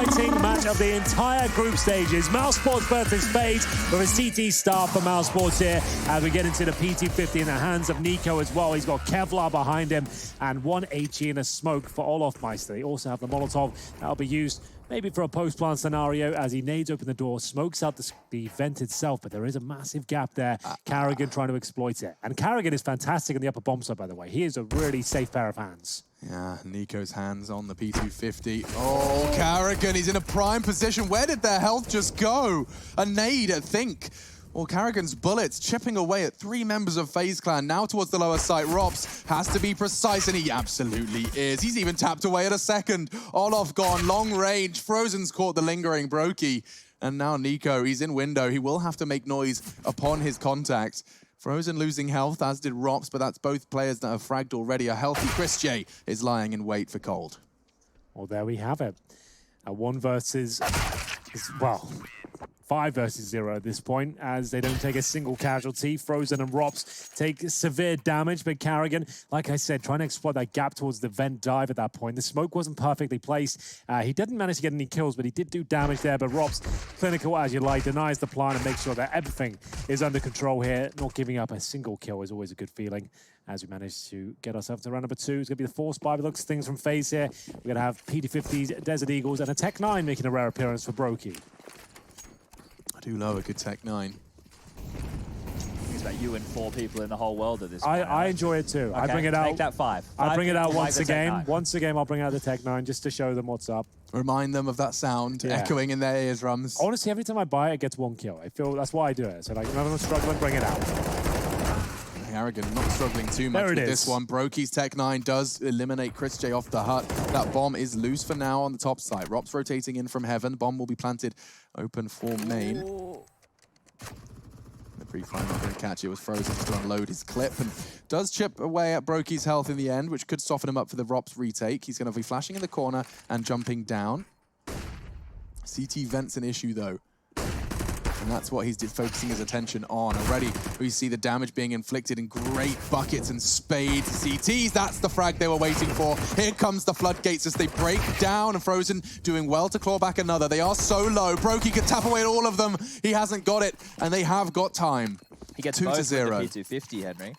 exciting match of the entire group stages. Mousesports versus Faze with a CT star for Mousesports here as we get into the PT50 in the hands of Nico as well. He's got Kevlar behind him and one HE and a smoke for Olofmeister. They also have the Molotov that'll be used maybe for a post-plant scenario as he nades open the door, smokes out the vent itself, but there is a massive gap there. Carrigan trying to exploit it. And Carrigan is fantastic in the upper bomb side, by the way. He is a really safe pair of hands. Yeah, Nico's hands on the P250. Oh, Carrigan, he's in a prime position. Where did their health just go? A nade, I think. Well, Carrigan's bullets chipping away at 3 members of FaZe Clan. Now towards the lower site, Rops has to be precise, and he absolutely is. He's even tapped away at a second. Olof gone, long range. Frozen's caught the lingering Brokey. And now Nico, he's in window. He will have to make noise upon his contact. Frozen losing health, as did Rops, but that's both players that have fragged already. A healthy Chris J is lying in wait for Cold. Well, there we have it. A 1 versus, well, 5 versus 0 at this point, as they don't take a single casualty. Frozen and Rops take severe damage, but Carrigan, like I said, trying to exploit that gap towards the vent dive at that point. The smoke wasn't perfectly placed. He didn't manage to get any kills, but he did do damage there. But Rops, clinical as you like, denies the plan and makes sure that everything is under control here. Not giving up a single kill is always a good feeling. As we manage to get ourselves to round number 2. It's going to be the force buy. Looks things from FaZe here. We're going to have PT50s, Desert Eagles, and a Tech 9 making a rare appearance for Brokey. I do love a good Tech 9. It's about you and 4 people in the whole world at this point. I enjoy it too. Okay, I bring it out. Make that 5. I bring it out once a game. 9. Once a game, I'll bring out the Tech 9 just to show them what's up. Remind them of that sound echoing in their eardrums. Honestly, every time I buy it, it gets 1 kill. I feel that's why I do it. So like, whenever I'm struggling, bring it out. Carrigan not struggling too much with this one. Brokey's Tech 9 does eliminate Chris J off the hut. That bomb is loose for now on the top side. Rops rotating in from heaven. Bomb will be planted open for main. The pre-fire not going to catch it. Was Frozen to unload his clip and does chip away at Brokey's health in the end, which could soften him up for the Rops retake. He's going to be flashing in the corner and jumping down. CT vent's an issue though. And that's what he's focusing his attention on. Already, we see the damage being inflicted in great buckets and spades. CTs, that's the frag they were waiting for. Here comes the floodgates as they break down, and Frozen doing well to claw back another. They are so low. Brokey could tap away at all of them. He hasn't got it, and they have got time. He gets 2 both to 0. with the P250, Henry.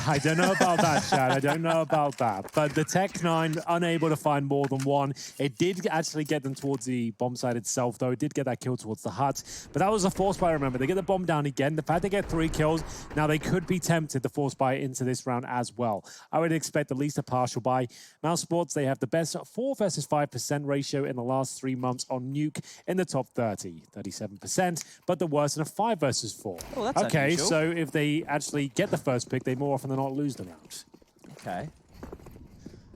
I don't know about that, Chad. I don't know about that. But the Tech 9, unable to find more than 1. It did actually get them towards the bomb site itself, though. It did get that kill towards the hut. But that was a force buy, remember. They get the bomb down again. The fact they get 3 kills, now they could be tempted to force buy into this round as well. I would expect at least a partial buy. Mousesports, they have the best 4 versus 5% ratio in the last 3 months on Nuke in the top 30, 37%, but the worst in a 5 versus 4. Oh, that's okay, unusual. so if they actually get the first pick, they more often than not lose the round. Okay.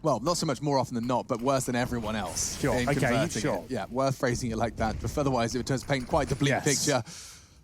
Well, not so much more often than not, but worse than everyone else. Sure, okay, sure. Yeah, worth phrasing it like that, but otherwise it does paint quite the bleak picture.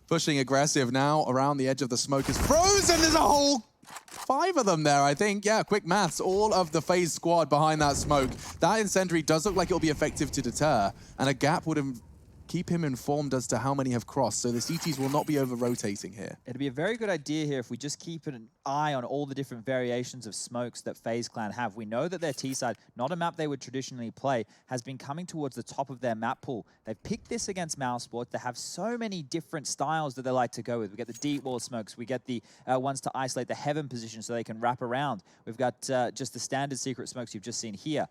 Pushing aggressive now around the edge of the smoke is Frozen. There's a whole 5 of them there, I think. Yeah, quick maths. All of the FaZe squad behind that smoke. That incendiary does look like it'll be effective to deter, and a gap would keep him informed as to how many have crossed, so the CTs will not be over-rotating here. It'd be a very good idea here if we just keep an eye on all the different variations of smokes that FaZe Clan have. We know that their T-side, not a map they would traditionally play, has been coming towards the top of their map pool. They've picked this against Mousesports. They have so many different styles that they like to go with. We get the deep wall smokes. We get the ones to isolate the heaven position so they can wrap around. We've got just the standard secret smokes you've just seen here.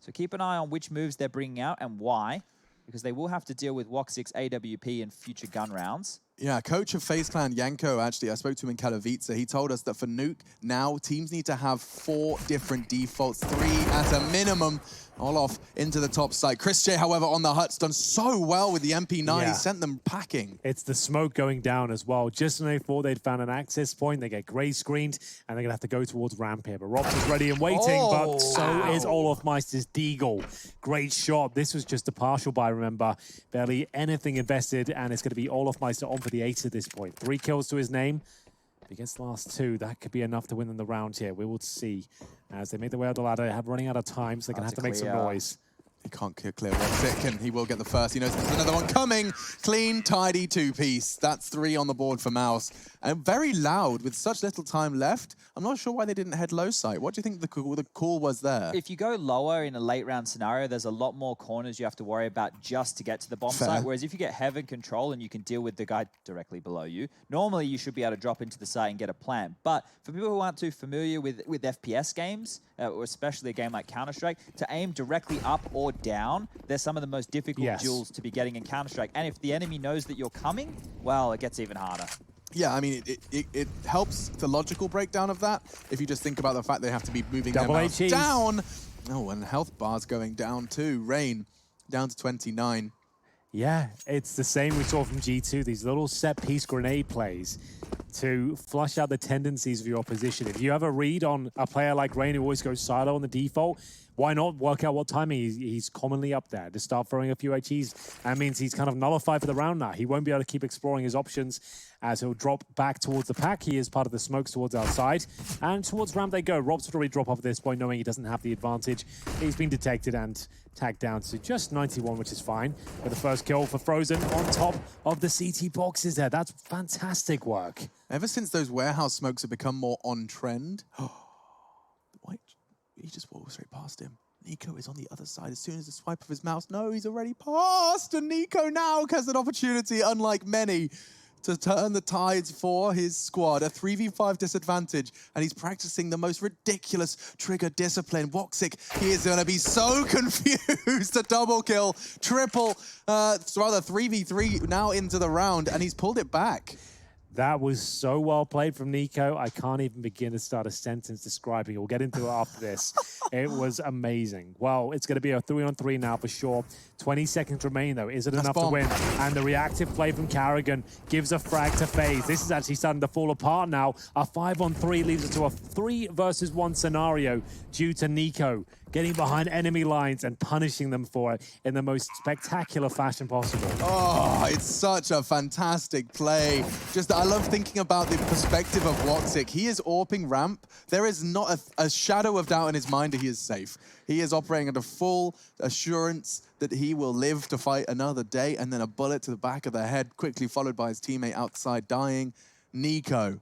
So keep an eye on which moves they're bringing out and why, because they will have to deal with WOC6 AWP in future gun rounds. Yeah, coach of FaZe Clan, Yanko, actually, I spoke to him in Katowice. He told us that for Nuke, now teams need to have 4 different defaults, 3 at a minimum. All off into the top side. Chris J, however, on the hut's done so well with the MP9. Yeah. He sent them packing. It's the smoke going down as well. Just when they thought they'd found an access point, they get gray screened, and they're going to have to go towards ramp here. But Rops is ready and waiting, but so is Olofmeister's Deagle. Great shot. This was just a partial buy, remember. Barely anything invested, and it's going to be Olofmeister on for the 8 at this point. 3 kills to his name. If he gets the last 2, that could be enough to win in the round here. We will see as they make their way out the ladder, running out of time, so they're going to have to make some noise. He can't clear Woxic, and he will get the first. He knows there's another one coming. Clean, tidy two-piece. That's 3 on the board for Mouse. And very loud with such little time left. I'm not sure why they didn't head low side. What do you think the call was there? If you go lower in a late round scenario, there's a lot more corners you have to worry about just to get to the bomb site. Whereas if you get heaven control and you can deal with the guy directly below you, normally you should be able to drop into the site and get a plant. But for people who aren't too familiar with FPS games, or especially a game like Counter-Strike, to aim directly up or down, they're some of the most difficult duels to be getting in Counter-Strike. And if the enemy knows that you're coming, well, it gets even harder. Yeah, I mean, it helps the logical breakdown of that. If you just think about the fact they have to be moving their mouse down. Oh, and health bar's going down too. Rain down to 29. Yeah, it's the same we saw from G2, these little set-piece grenade plays to flush out the tendencies of your opposition. If you have a read on a player like Rain who always goes silo on the default, why not work out what timing he's commonly up there to start throwing a few HEs? That means he's kind of nullified for the round now. He won't be able to keep exploring his options as he'll drop back towards the pack. He is part of the smokes towards outside. And towards ramp they go. Rob's would already drop off at this point, knowing he doesn't have the advantage. He's been detected and tagged down to just 91, which is fine. With the first kill for Frozen on top of the CT boxes there. That's fantastic work. Ever since those warehouse smokes have become more on trend, why? He just walked straight past him. Nico is on the other side as soon as the swipe of his mouse. No, he's already passed. And Nico now has an opportunity, unlike many, to turn the tides for his squad. A 3v5 disadvantage. And he's practicing the most ridiculous trigger discipline. Woxic, he is going to be so confused. A double kill, triple, rather 3v3 now into the round. And he's pulled it back. That was so well played from Nico. I can't even begin to start a sentence describing it. We'll get into it after this. It was amazing. Well, it's going to be a 3-on-3 now for sure. 20 seconds remain, though. Is it enough to win? And the reactive play from Karrigan gives a frag to Faze. This is actually starting to fall apart now. A 5-on-3 leads us to a 3 versus 1 scenario due to Nico getting behind enemy lines and punishing them for it in the most spectacular fashion possible. Oh, it's such a fantastic play. I love thinking about the perspective of Woxic. He is AWPing ramp. There is not a shadow of doubt in his mind that he is safe. He is operating under full assurance that he will live to fight another day, and then a bullet to the back of the head, quickly followed by his teammate outside dying. Nico,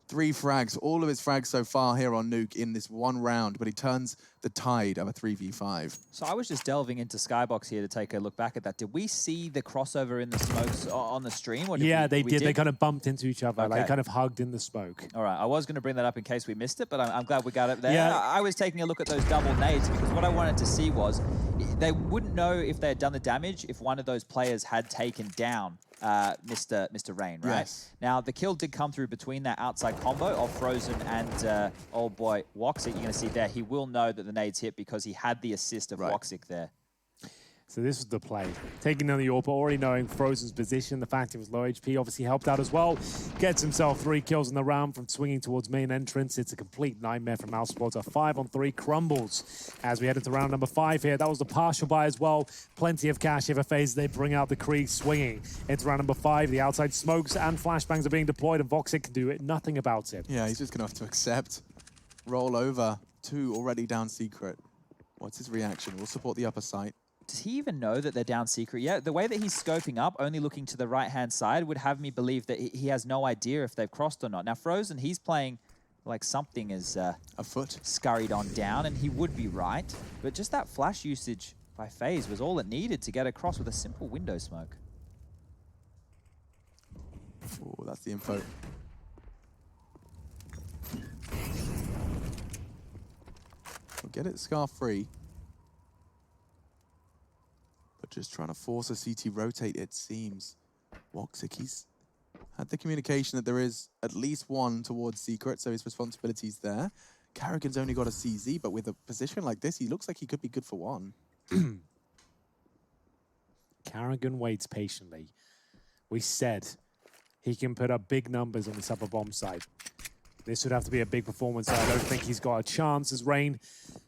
3 frags, all of his frags so far here on Nuke in this one round, but he turns the tide of a 3v5. So I was just delving into Skybox here to take a look back at that. Did we see the crossover in the smokes on the stream? Or yeah, they did. They kind of bumped into each other, okay. like kind of hugged in the smoke. All right, I was going to bring that up in case we missed it, but I'm glad we got it there. Yeah. I was taking a look at those double nades because what I wanted to see was they wouldn't know if they had done the damage if one of those players had taken down Mr. Rain, right? Yes. Now, the kill did come through between that outside combo of Frozen and old boy Woxic. You're going to see there, he will know that the nades hit because he had the assist of Woxic there. So this was the play. Taking down the AWP, already knowing Frozen's position, the fact he was low HP obviously helped out as well. Gets himself 3 kills in the round from swinging towards main entrance. It's a complete nightmare from Mousesports. A 5-on-3 crumbles as we head into round number 5 here. That was the partial buy as well. Plenty of cash here for Faze. They bring out the Krieg swinging. Into round number 5, the outside smokes and flashbangs are being deployed, and Woxic can do nothing about it. Yeah, he's just going to have to accept. Roll over. 2 already down secret. What's his reaction? We'll support the upper site. Does he even know that they're down secret yet? The way that he's scoping up, only looking to the right-hand side, would have me believe that he has no idea if they've crossed or not. Now, Frozen, he's playing like something is a foot scurried on down, and he would be right. But just that flash usage by Faze was all it needed to get across with a simple window smoke. Oh, that's the info. We'll get it scar-free. But just trying to force a CT rotate, it seems. Woxic, he's had the communication that there is at least one towards secret, so his responsibility's there. Karrigan's only got a CZ, but with a position like this, he looks like he could be good for one. Karrigan waits patiently. We said he can put up big numbers on this upper bomb site. This would have to be a big performance. I don't think he's got a chance as Rain.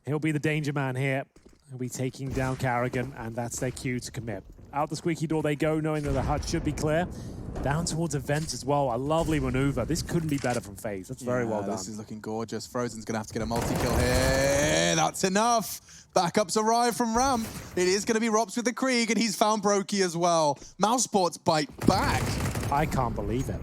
He'll be the danger man here. He'll be taking down Karrigan, and that's their cue to commit. Out the squeaky door they go, knowing that the hut should be clear. Down towards the vents as well. A lovely maneuver. This couldn't be better from Faze. That's very well done. This is looking gorgeous. Frozen's going to have to get a multi-kill here. That's enough. Backups arrive from ramp. It is going to be Rops with the Krieg, and he's found Brokey as well. Mousesports bite back. I can't believe it.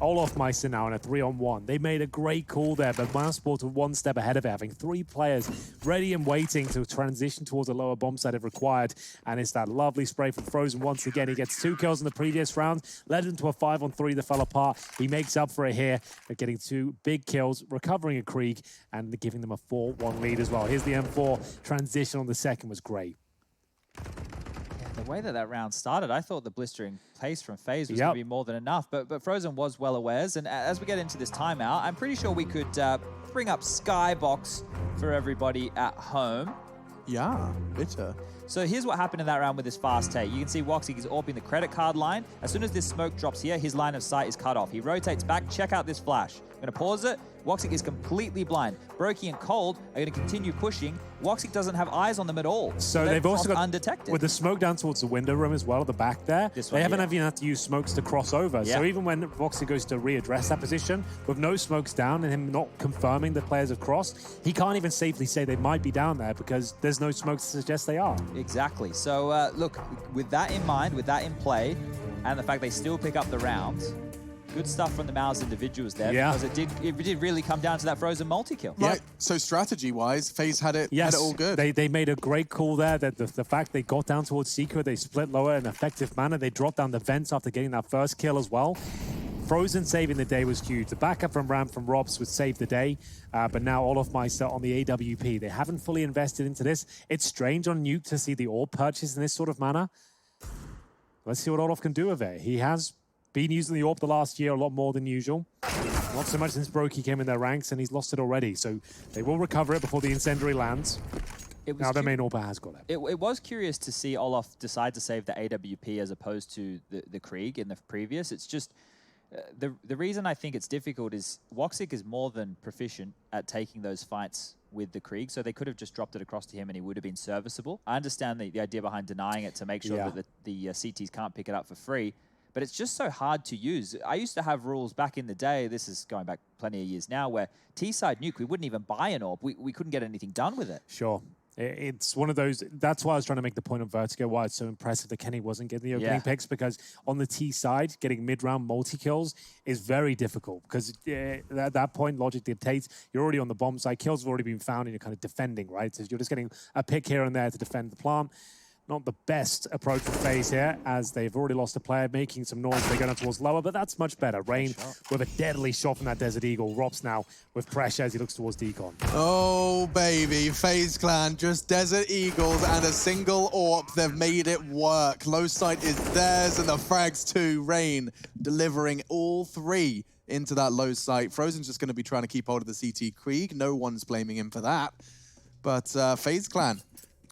Olaf Meister now in a 3-on-1. They made a great call there, but Mousesports were one step ahead of it, having 3 players ready and waiting to transition towards a lower bomb site if required. And it's that lovely spray from Frozen once again. He gets 2 kills in the previous round, led into a 5-on-3 that fell apart. He makes up for it here, but getting 2 big kills, recovering a Krieg, and giving them a 4-1 lead as well. Here's the M4 transition on the second was great. The way that round started, I thought the blistering pace from Faze was going to be more than enough, but Frozen was well awares, and as we get into this timeout, I'm pretty sure we could bring up Skybox for everybody at home. Yeah, bitter. So here's what happened in that round with this fast take. You can see Woxic is AWPing the credit card line. As soon as this smoke drops here, his line of sight is cut off. He rotates back. Check out this flash. I'm going to pause it. Woxic is completely blind. Brokey and Cold are going to continue pushing. Woxic doesn't have eyes on them at all. So they've also got, undetected. With the smoke down towards the window room as well, at the back there, they haven't even had to use smokes to cross over. Yeah. So even when Woxic goes to readdress that position, with no smokes down and him not confirming the players have crossed, he can't even safely say they might be down there because there's no smoke to suggest they are. Exactly. So look, with that in mind, with that in play, and the fact they still pick up the rounds, good stuff from the Mouse individuals there, because it did really come down to that Frozen multi-kill. Right, so strategy-wise, FaZe had it all good. They made a great call there. That the fact they got down towards Secret, they split lower in an effective manner. They dropped down the vents after getting that first kill as well. Frozen saving the day was huge. The backup from ramp from Robs would save the day, but now Olaf Meister on the AWP. They haven't fully invested into this. It's strange on Nuke to see the AWP purchase in this sort of manner. Let's see what Olaf can do with it. He has been using the AWP the last year a lot more than usual. Not so much since Brokey came in their ranks, and he's lost it already. So they will recover it before the incendiary lands. Now their main AWP has got it. It was curious to see Olaf decide to save the AWP as opposed to the Krieg in the previous. It's just, the reason I think it's difficult is Woxic is more than proficient at taking those fights with the Krieg, so they could have just dropped it across to him and he would have been serviceable. I understand the idea behind denying it to make sure that the CTs can't pick it up for free, but it's just so hard to use. I used to have rules back in the day, this is going back plenty of years now, where T-side Nuke, we wouldn't even buy an AWP. We couldn't get anything done with it. Sure. It's one of those, that's why I was trying to make the point of Vertigo, why it's so impressive that Kenny wasn't getting the opening picks, because on the T side, getting mid-round multi-kills is very difficult, because at that point, logic dictates you're already on the bomb side, kills have already been found, and you're kind of defending, right? So you're just getting a pick here and there to defend the plant. Not the best approach for FaZe here, as they've already lost a player, making some noise. They go down towards lower, but that's much better. Rain with a deadly shot from that Desert Eagle. Rops now with pressure as he looks towards Decon. Oh, baby. FaZe Clan, just Desert Eagles and a single AWP. They've made it work. Low sight is theirs, and the frags too. Rain delivering all 3 into that low sight. Frozen's just going to be trying to keep hold of the CT Krieg. No one's blaming him for that. But FaZe Clan,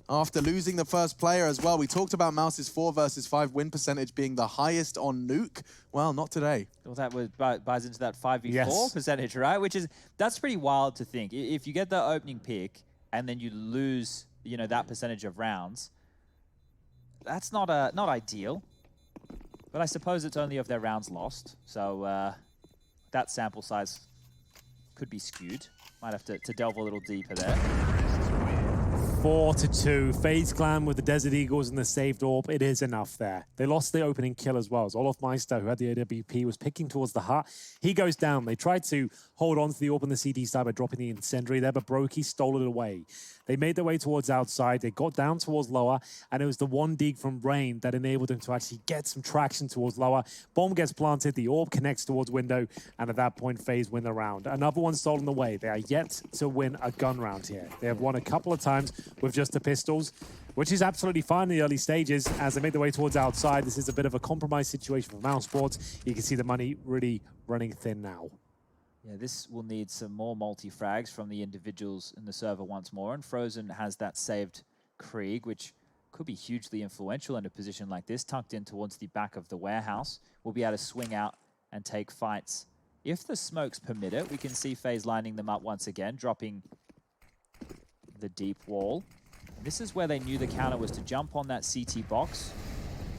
after losing the first player as well. We talked about Mouse's 4 versus 5 win percentage being the highest on Nuke. Well, not today. Well, that buys into that 5v4 percentage, right? That's pretty wild to think. If you get the opening pick and then you lose, that percentage of rounds, that's not ideal. But I suppose it's only if their rounds lost. So that sample size could be skewed. Might have to delve a little deeper there. 4-2. FaZe Clan with the Desert Eagles and the saved AWP. It is enough there. They lost the opening kill as well. As Olaf Meister, who had the AWP, was picking towards the hut. He goes down. They tried to hold on to the AWP on the CD side by dropping the incendiary there, but Brokey stole it away. They made their way towards outside. They got down towards lower, and it was the one dig from Rain that enabled them to actually get some traction towards lower. Bomb gets planted. The AWP connects towards window, and at that point, FaZe win the round. Another one stolen away. They are yet to win a gun round here. They have won a couple of times with just the pistols, which is absolutely fine in the early stages. As they make their way towards outside, this is a bit of a compromised situation for Mousesports. You can see the money really running thin now. Yeah, this will need some more multi-frags from the individuals in the server once more, and Frozen has that saved Krieg, which could be hugely influential in a position like this, tucked in towards the back of the warehouse. We'll be able to swing out and take fights. If the smokes permit it, we can see FaZe lining them up once again, dropping the deep wall. This is where they knew the counter was to jump on that CT box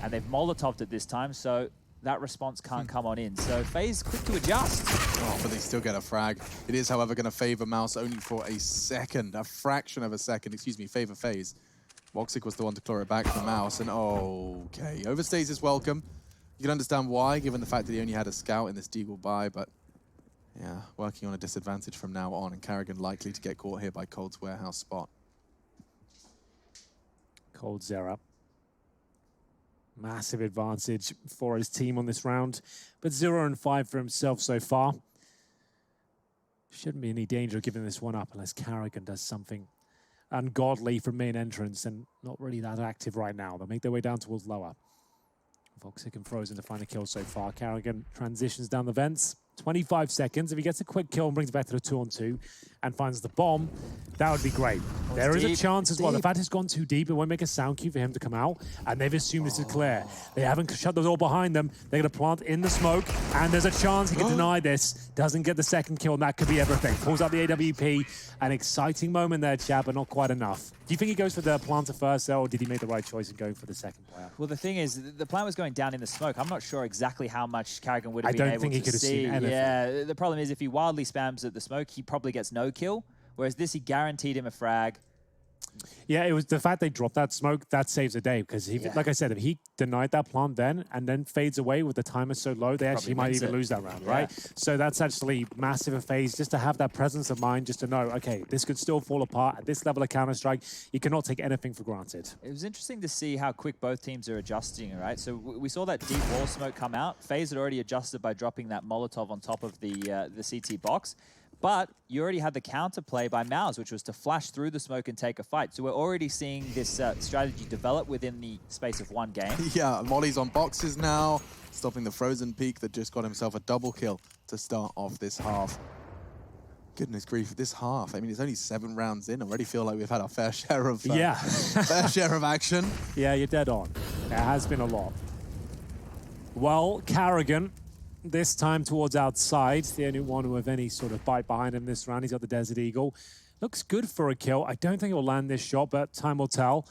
and they've Molotoved it this time, so that response can't come on in. So Faze quick to adjust. Oh, but they still get a frag. It is, however, going to favor Mouse only for a second, a fraction of a second, excuse me, favor Faze. Voxic was the one to claw it back for Mouse, and okay, overstays his welcome. You can understand why, given the fact that he only had a scout in this Deagle buy, but yeah, working on a disadvantage from now on, and Carrigan likely to get caught here by Cold's warehouse spot. Cold Zera. Massive advantage for his team on this round, but 0-5 for himself so far. Shouldn't be any danger of giving this one up unless Carrigan does something ungodly from main entrance, and not really that active right now. They'll make their way down towards lower. Voxic and Frozen to find a kill so far. Carrigan transitions down the vents. 25 seconds. If he gets a quick kill and brings it back to the 2-on-2 and finds the bomb, that would be great. There is a chance as well. The fact it's gone too deep, it won't make a sound cue for him to come out, and they've assumed this is clear. They haven't shut the door behind them. They're going to plant in the smoke, and there's a chance he can deny this. Doesn't get the second kill, and that could be everything. Pulls out the AWP. An exciting moment there, Chad, but not quite enough. Do you think he goes for the planter first, or did he make the right choice in going for the second player? Well, the thing is, the plant was going down in the smoke. I'm not sure exactly how much Carrigan would have been able to see. I don't think he could have seen anything. Yeah, the problem is if he wildly spams at the smoke, he probably gets no kill. Whereas this, he guaranteed him a frag. Yeah, it was the fact they dropped that smoke that saves the day, because he, like I said, if he denied that plant then and then fades away with the timer so low, they actually might even lose that round, right? So that's actually massive of Faze, just to have that presence of mind, just to know, okay, this could still fall apart at this level of Counter-Strike. You cannot take anything for granted. It was interesting to see how quick both teams are adjusting, right? So we saw that deep wall smoke come out. Faze had already adjusted by dropping that Molotov on top of the CT box. But you already had the counterplay by Mouse, which was to flash through the smoke and take a fight. So we're already seeing this strategy develop within the space of one game. Yeah, Molly's on boxes now, stopping the Frozen Peak that just got himself a double kill to start off this half. Goodness grief, this half. I mean, it's only 7 rounds in. I already feel like we've had our fair share of fair share of action. Yeah, you're dead on. There has been a lot. Well, Carrigan, this time towards outside, the only one with any sort of bite behind him this round. He's got the Desert Eagle. Looks good for a kill. I don't think he'll land this shot, but time will tell.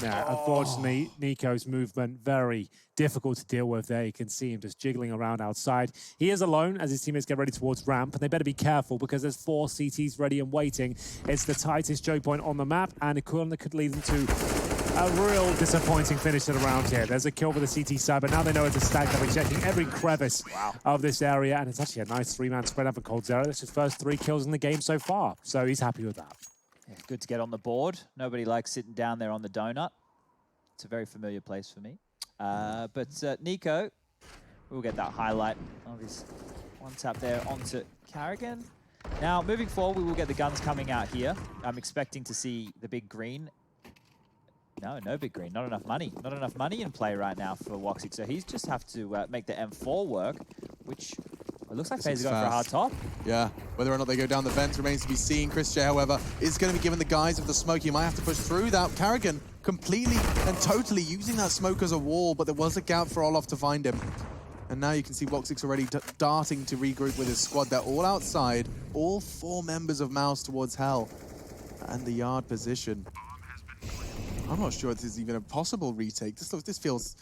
Yeah, unfortunately, Nico's movement very difficult to deal with there. You can see him just jiggling around outside. He is alone as his teammates get ready towards ramp, and they better be careful because there's 4 CTs ready and waiting. It's the tightest choke point on the map, and it could lead them to a real disappointing finish to the round here. There's a kill for the CT side, but now they know it's a stack. They'll be checking every crevice of this area, and it's actually a nice 3-man spread up for Cold Zera. That's his first 3 kills in the game so far, so he's happy with that. Yeah, good to get on the board. Nobody likes sitting down there on the donut. It's a very familiar place for me. But Nico, we'll get that highlight of his one tap there onto Carrigan. Now, moving forward, we will get the guns coming out here. I'm expecting to see the big green. No big green. Not enough money. Not enough money in play right now for Voxic. So he's just have to make the M4 work, which it looks like Faze is going for a hard top. Yeah, whether or not they go down the vents remains to be seen. Chris J, however, is going to be given the guise of the smoke. He might have to push through that. Carrigan completely and totally using that smoke as a wall, but there was a gap for Olof to find him. And now you can see Voxic's already darting to regroup with his squad. They're all outside, all 4 members of Mouse towards Hell. And the yard position. I'm not sure this is even a possible retake. This feels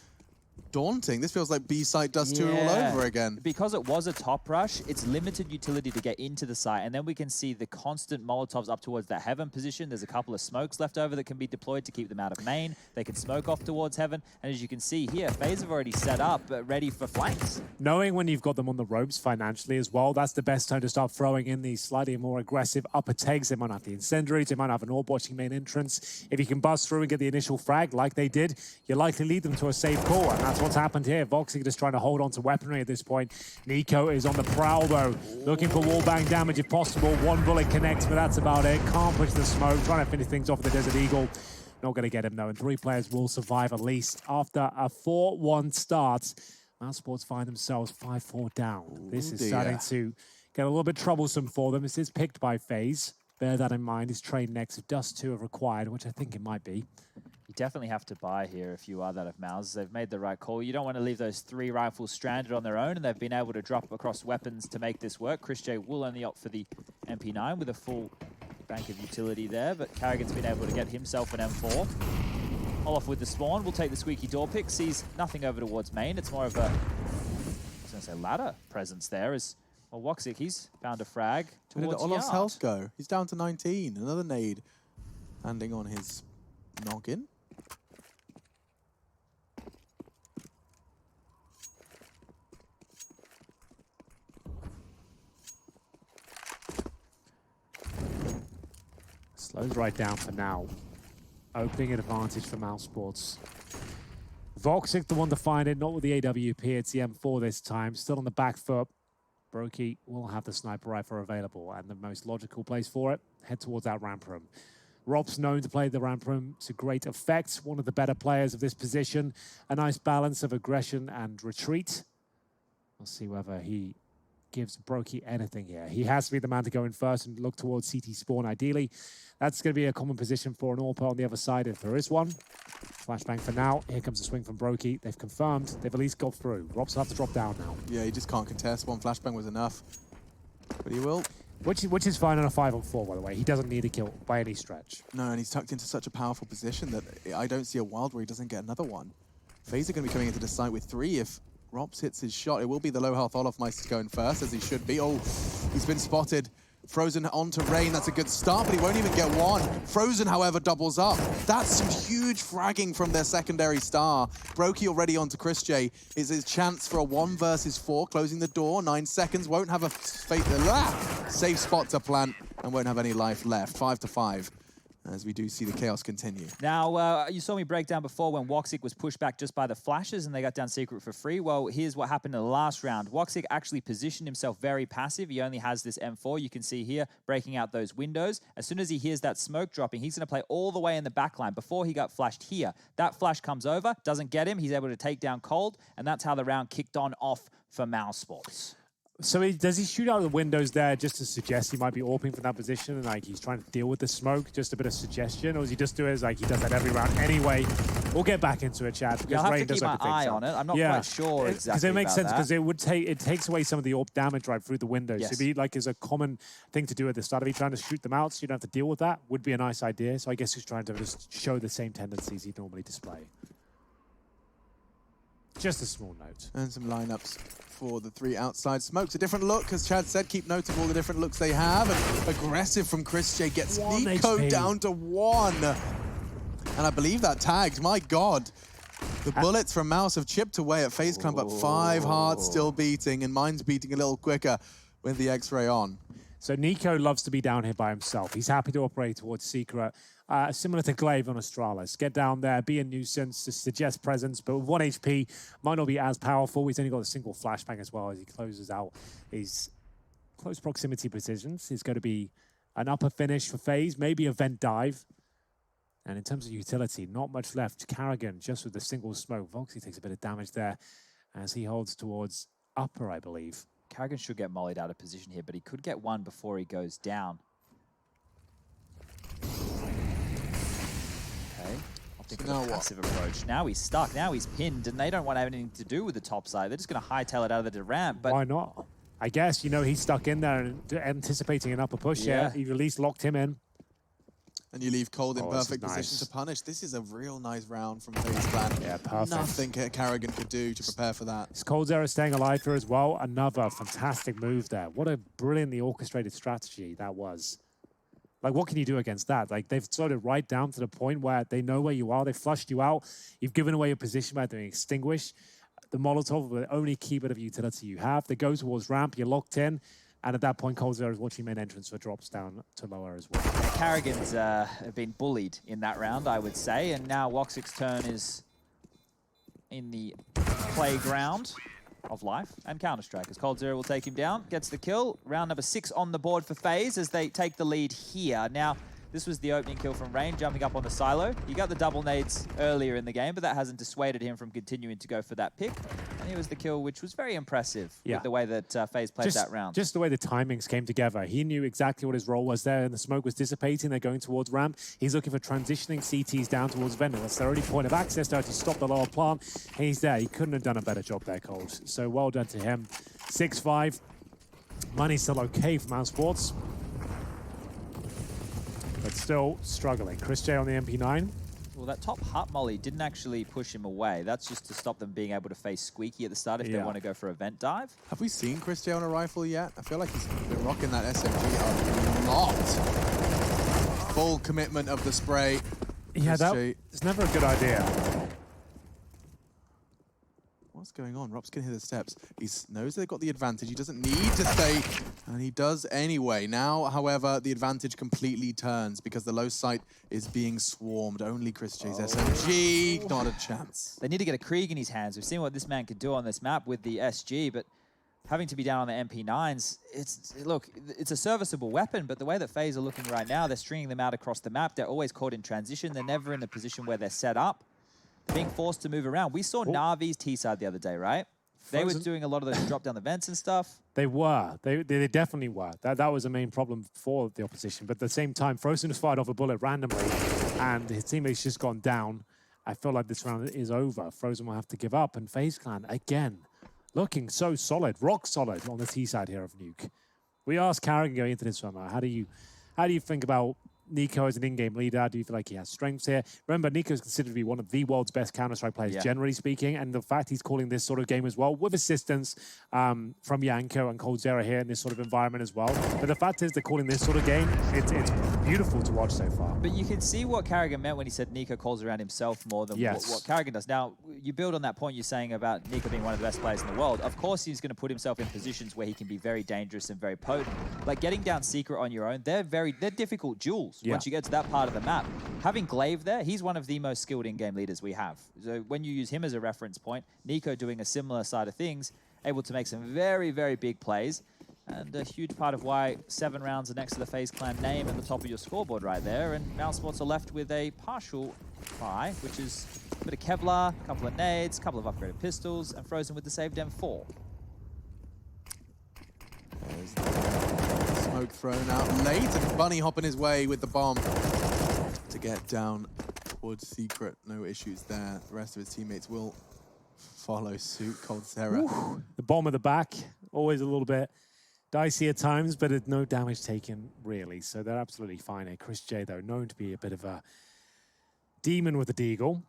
daunting. This feels like B-site Dust 2 all over again. Because it was a top rush, it's limited utility to get into the site, and then we can see the constant Molotovs up towards that Heaven position. There's a couple of smokes left over that can be deployed to keep them out of main. They can smoke off towards Heaven, and as you can see here, Faze have already set up, ready for flanks. Knowing when you've got them on the ropes financially as well, that's the best time to start throwing in these slightly more aggressive upper takes. They might have the incendiaries, they might have an orb watching main entrance. If you can bust through and get the initial frag like they did, you likely lead them to a safe call, and that's what's happened here. Voxic just trying to hold on to weaponry at this point. Nico is on the prowl though, looking for wallbang damage if possible. 1 bullet connects, but that's about it. Can't push the smoke, trying to finish things off with the Desert Eagle. Not going to get him though, and 3 players will survive at least. After a 4-1 start, Mousesports find themselves 5-4 down. This is starting to get a little bit troublesome for them. This is picked by Faze. Bear that in mind. His trade next if Dust 2 are required, which I think it might be. You definitely have to buy here if you are that of Mouse. They've made the right call. You don't want to leave those 3 rifles stranded on their own, and they've been able to drop across weapons to make this work. Chris J will only opt for the MP9 with a full bank of utility there, but Carrigan's been able to get himself an M4. Olaf with the spawn will take the squeaky door pick, sees nothing over towards main. It's more of a, I was going to say, ladder presence there. As well, Woxic, he's found a frag Where did towards Olaf's Yard. health go? He's down to 19. Another nade landing on his noggin. Slows right down for now. Opening an advantage for Mousesports. Voxic, the one to find it, not with the AWP, it's the M4 this time. Still on the back foot. Brokey will have the sniper rifle available, and the most logical place for it, head towards that ramp room. Rob's known to play the ramp room to great effect. One of the better players of this position. A nice balance of aggression and retreat. We'll see whether he gives Brokey anything here. He has to be the man to go in first and look towards CT spawn, ideally. That's going to be a common position for an AWP on the other side if there is one. Flashbang for now. Here comes the swing from Brokey. They've confirmed. They've at least got through. Robs will have to drop down now. Yeah, he just can't contest. One flashbang was enough. But he will. Which is fine on a 5-on-4, by the way. He doesn't need a kill by any stretch. No, and he's tucked into such a powerful position that I don't see a world where he doesn't get another one. Faze are going to be coming into the site with 3 if Robs hits his shot. It will be the low health Olaf Meister's going first, as he should be. Oh, he's been spotted. Frozen onto Rain, that's a good start, but he won't even get one. Frozen, however, doubles up. That's some huge fragging from their secondary star. Brokey already onto Chris J. Is his chance for a 1 versus 4, closing the door, 9 seconds, won't have a safe spot to plant, and won't have any life left. 5-5, as we do see the chaos continue. Now, you saw me break down before when Woxic was pushed back just by the flashes and they got down secret for free. Well, here's what happened in the last round. Woxic actually positioned himself very passive. He only has this M4. You can see here, breaking out those windows. As soon as he hears that smoke dropping, he's going to play all the way in the back line before he got flashed here. That flash comes over, doesn't get him. He's able to take down Cold, and that's how the round kicked on off for Mousesports. So does he shoot out the windows there just to suggest he might be AWPing from that position and like he's trying to deal with the smoke? Just a bit of suggestion? Or does he just do it as like he does that every round anyway? We'll get back into it, Chad. I'll have to keep my eye on it. I'm not quite sure exactly because it makes sense, because that. it takes away some of the AWP damage right through the windows. Yes. It'd be like is a common thing to do at the start of you trying to shoot them out so you don't have to deal with that. Would be a nice idea. So I guess he's trying to just show the same tendencies he'd normally display. Just a small note. And some lineups for the 3 outside smokes. A different look, as Chad said, keep note of all the different looks they have. And aggressive from Chris J gets Nico down to 1. And I believe that tagged, my God. The bullets from Mouse have chipped away at Faze Clan, but 5 hearts still beating, and mine's beating a little quicker with the X-ray on. So Nico loves to be down here by himself. He's happy to operate towards Secret, similar to Glaive on Astralis. Get down there, be a nuisance, to suggest presence, but with 1 HP, might not be as powerful. He's only got a single flashbang as well as he closes out his close proximity positions. It's going to be an upper finish for Faze, maybe a vent dive. And in terms of utility, not much left. Carrigan just with the single smoke. Voxy takes a bit of damage there as he holds towards upper, I believe. Carrigan should get mollied out of position here, but he could get one before he goes down. Okay, opting for the passive approach. Now he's stuck, now he's pinned, and they don't want to have anything to do with the top side. They're just going to hightail it out of the ramp. But why not? I guess, you know, he's stuck in there and anticipating an upper push here. You've at least locked him in. And you leave Cold in perfect position to punish. This is a real nice round from Faze Clan. Yeah, perfect. Nothing Carrigan could do to prepare for that. This Cold Zero staying alive here as well. Another fantastic move there. What a brilliantly orchestrated strategy that was. Like, what can you do against that? Like, they've slowed it right down to the point where they know where you are. They flushed you out. You've given away your position by doing extinguish. The Molotov were the only key bit of utility you have. They go towards ramp. You're locked in. And at that point, Cold Zero is watching main entrance for drops down to lower as well. Yeah, Carrigan's have been bullied in that round, I would say. And now Woxic's turn is in the playground of life and Counter-Strike, as Cold Zero will take him down, gets the kill. Round number 6 on the board for Faze as they take the lead here. Now, this was the opening kill from Rain, jumping up on the silo. He got the double nades earlier in the game, but that hasn't dissuaded him from continuing to go for that pick. And here was the kill, which was very impressive with the way that Faze played that round. Just the way the timings came together. He knew exactly what his role was there, and the smoke was dissipating. They're going towards ramp. He's looking for transitioning CTs down towards Vendor. That's their only point of access to actually stop the lower plant. And he's there. He couldn't have done a better job there, Cold. So well done to him. 6-5. Money's still okay for Mousesports, but still struggling. Chris J on the MP9 Well, that top hut molly didn't actually push him away. That's just to stop them being able to face Squeaky at the start if they want to go for a vent dive. Have we seen Chris J on a rifle yet? I feel like he's been rocking that SMG a lot. Full commitment of the spray. Yeah, it's never a good idea. What's going on? Rops can hear the steps. He knows they've got the advantage. He doesn't need to stay, and he does anyway. Now, however, the advantage completely turns because the low site is being swarmed. Only Chris J's SMG, not a chance. They need to get a Krieg in his hands. We've seen what this man could do on this map with the SG, but having to be down on the MP9s, it's a serviceable weapon, but the way that Faze are looking right now, they're stringing them out across the map. They're always caught in transition. They're never in a position where they're set up. Being forced to move around. We saw Na'Vi's T-side the other day, right? They were doing a lot of those drop down the vents and stuff. They were. They definitely were. That was a main problem for the opposition. But at the same time, Frozen has fired off a bullet randomly, and his teammate's just gone down. I feel like this round is over. Frozen will have to give up, and FaZe Clan, again, looking so solid, rock solid on the T-side here of Nuke. We asked Carrigan going into this one, how do you think about Nico as an in-game leader? Do you feel like he has strengths here? Remember, Nico is considered to be one of the world's best Counter-Strike players, generally speaking, and the fact he's calling this sort of game as well, with assistance from Yanko and Coldzera here in this sort of environment as well. But the fact is, they're calling this sort of game, it's beautiful to watch so far. But you can see what Carrigan meant when he said Nico calls around himself more than what Carrigan does. Now, you build on that point you're saying about Nico being one of the best players in the world. Of course, he's going to put himself in positions where he can be very dangerous and very potent. Like getting down Secret on your own, they're difficult duels once you get to that part of the map. Having Glaive there, he's one of the most skilled in-game leaders we have. So when you use him as a reference point, Nico doing a similar side of things, able to make some very, very big plays. And a huge part of why 7 rounds are next to the FaZe Clan name at the top of your scoreboard right there. And Mousesports are left with a partial try, which is a bit of Kevlar, a couple of nades, a couple of upgraded pistols, and Frozen with the saved M4. There's the smoke thrown out late, and Bunny hopping his way with the bomb to get down towards Secret. No issues there. The rest of his teammates will follow suit. Coldzera. The bomb at the back, always a little bit dicey at times, but no damage taken, really. So they're absolutely fine here. Chris J, though, known to be a bit of a demon with a deagle.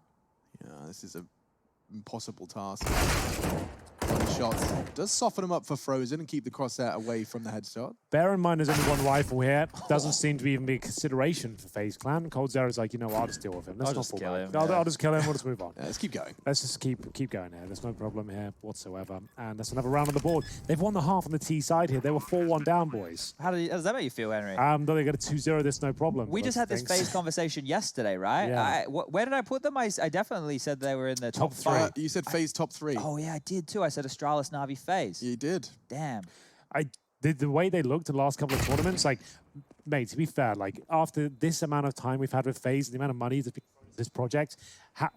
Yeah, this is an impossible task. One shot does soften him up for Frozen and keep the crosshair away from the headshot. Bear in mind there's only one rifle here. Doesn't seem to even be a consideration for FaZe Clan. Coldzera's like, you know what, I'll just deal with him. Let's not kill him. I'll just kill him, we'll just move on. Yeah, let's keep going. Let's just keep going here. There's no problem here whatsoever. And that's another round on the board. They've won the half on the T side here. They were 4-1 down, boys. How does that make you feel, Henry? Though they got a 2-0, this no problem. We just had this FaZe conversation yesterday, right? Yeah. Where did I put them? I definitely said they were in the top 3. You said FaZe top 3. Oh, yeah, I did too. I said Astralis, Na'Vi, FaZe. You did. Damn. The way they looked the last couple of tournaments, like, mate, to be fair, like, after this amount of time we've had with FaZe and the amount of money that's been into this project,